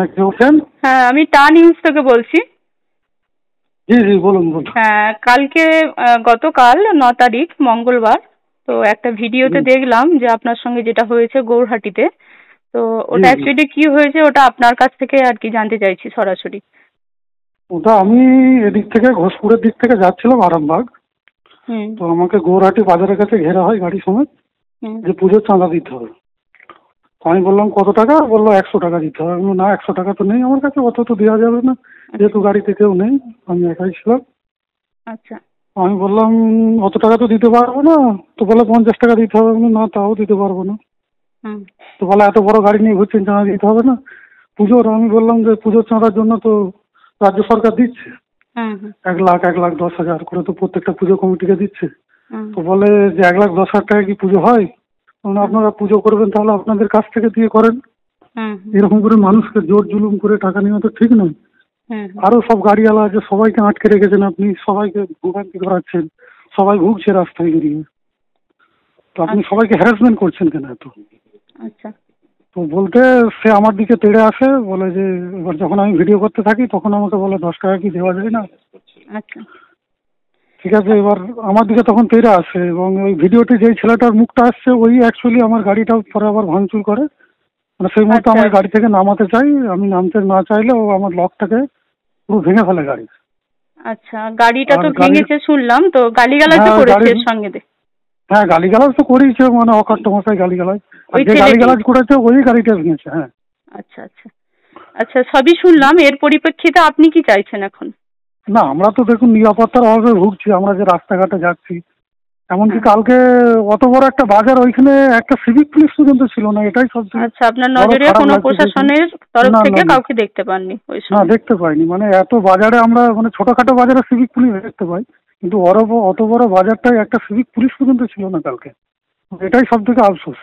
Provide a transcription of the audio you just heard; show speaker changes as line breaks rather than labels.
হ্যাঁ, কে বলছেন?
হ্যাঁ, আমি টা নিউজ থেকে বলছি।
জি জি, বলুন বলুন।
হ্যাঁ, কালকে গতকাল 9 তারিখ মঙ্গলবার, তো একটা ভিডিওতে
জি
দেখলাম যে আপনার সঙ্গে যেটা হয়েছে গৌরহাটিতে। তো
জি
ওটা
জি।
অ্যাকচুয়ালি কি হয়েছে ওটা আপনার কাছ থেকে আর কি জানতে চাইছি সরাসরি।
ওটা আমি এদিক থেকে ঘোষপুরের দিক থেকে যাচ্ছিলাম আরামবাগ।
হুম
তো আমাকে গৌরহাটি বাজারের কাছে ঘেরা হয় গাড়ি সমেত,
হুম
যে পুজোর চাঁদা দিতে হবে। তো আমি বললাম কত টাকা? বললো 100 টাকা দিতে হবে। আমি বললাম, না 100 টাকা তো নেই আমার কাছে, অত তো দেওয়া যাবে না, যেহেতু গাড়িতে কেউ নেই, আমি একাই ছিলাম।
আচ্ছা।
আমি বললাম অত টাকা তো দিতে পারবো না। তো বলে 50 টাকা দিতে হবে। আমি বললাম, না তাও দিতে পারবো না।
হুম
তো বলে এত বড় গাড়ি নিয়ে ঘুরছেন, চাঁদা দিতে হবে না পুজোর? আমি বললাম যে পুজোর চাঁদার জন্য তো রাজ্য সরকার দিচ্ছে
হুম হুম
1 লাখ 1,10,000 করে, তো প্রত্যেকটা পুজো কমিটিকে দিচ্ছে।
হুম
তো বলে যে 1,10,000 টাকা কি পুজো হয়? আপনারা পুজো করবেন তাহলে আপনাদের কাছ থেকে দিয়ে করেন।
হুম
এরকম করে মানুষকে জোর জুলুম করে টাকা নেওয়া তো ঠিক নয়।
হুম হুম
আরো সব গাড়িওয়ালা আছে, সবাইকে আটকে রেখেছেন আপনি, সবাইকে ভোগান্তি করাচ্ছেন, সবাই ভুগছে রাস্তায় বেরিয়ে। তো আপনি
আচ্ছা
সবাইকে হ্যারাসমেন্ট করছেন কেন এত?
আচ্ছা
তো বলতে সে আমার দিকে তেড়ে আসে, বলে যে এবার যখন আমি ভিডিও করতে থাকি তখন আমাকে বলে 10 টাকা কি দেওয়া যায় না?
আচ্ছা
ঠিক আছে, এবার আমার দিকে তখন তেড়ে আসে, এবং ওই ভিডিওতে যেই ছেলেটার মুখটা আসছে ওই অ্যাকচুয়ালি আমার গাড়িটা পরে আবার ভাঙচুর করে। মানে সেই মুহূর্তে
আচ্ছা
আমার গাড়ি থেকে নামাতে চাই, আমি নামতে না চাইলে ও আমার লকটাকে পুরো ভেঙে ফেলে গাড়ি।
আচ্ছা, গাড়িটা
আর
তো
গাড়ির,
ভেঙেছে শুনলাম, তো গালিগালাজও
হ্যাঁ
করেছে
গাড়ির,
এর সঙ্গে
হ্যাঁ গালিগালাজ তো করেইছে, মানে অকাট্য মশাই গালিগালাজ। আর
ওই
যে
ছেলেটি।
গালিগালাজ করেছে ওই গাড়িটা ভেঙেছে। হ্যাঁ।
আচ্ছা আচ্ছা আচ্ছা, সবই শুনলাম। এর পরিপ্রেক্ষিতে আপনি কি চাইছেন এখন?
না আমরা তো দেখুন নিরাপত্তার অভাবে ভুগছি, আমরা যে রাস্তাঘাটে যাচ্ছি। এমনকি
হ্যাঁ।
কালকে অত বড় একটা বাজার, ওইখানে একটা সিভিক পুলিশ পর্যন্ত ছিল না, এটাই সবথেকে
আচ্ছা, আপনার
বড়
নজরে
খারাপ
কোনো
লাগছে দেখুন।
প্রশাসনের তরফ
না
থেকে
না না,
কাউকে দেখতে পাননি ওই
না
সময়?
দেখতে পাইনি। মানে এত বাজারে আমরা, মানে ছোটখাটো বাজারে সিভিক পুলিশ দেখতে পাই, কিন্তু অত বড় বাজারটাই একটা সিভিক পুলিশ পর্যন্ত ছিল না কালকে। এটাই সব থেকে আফসোস।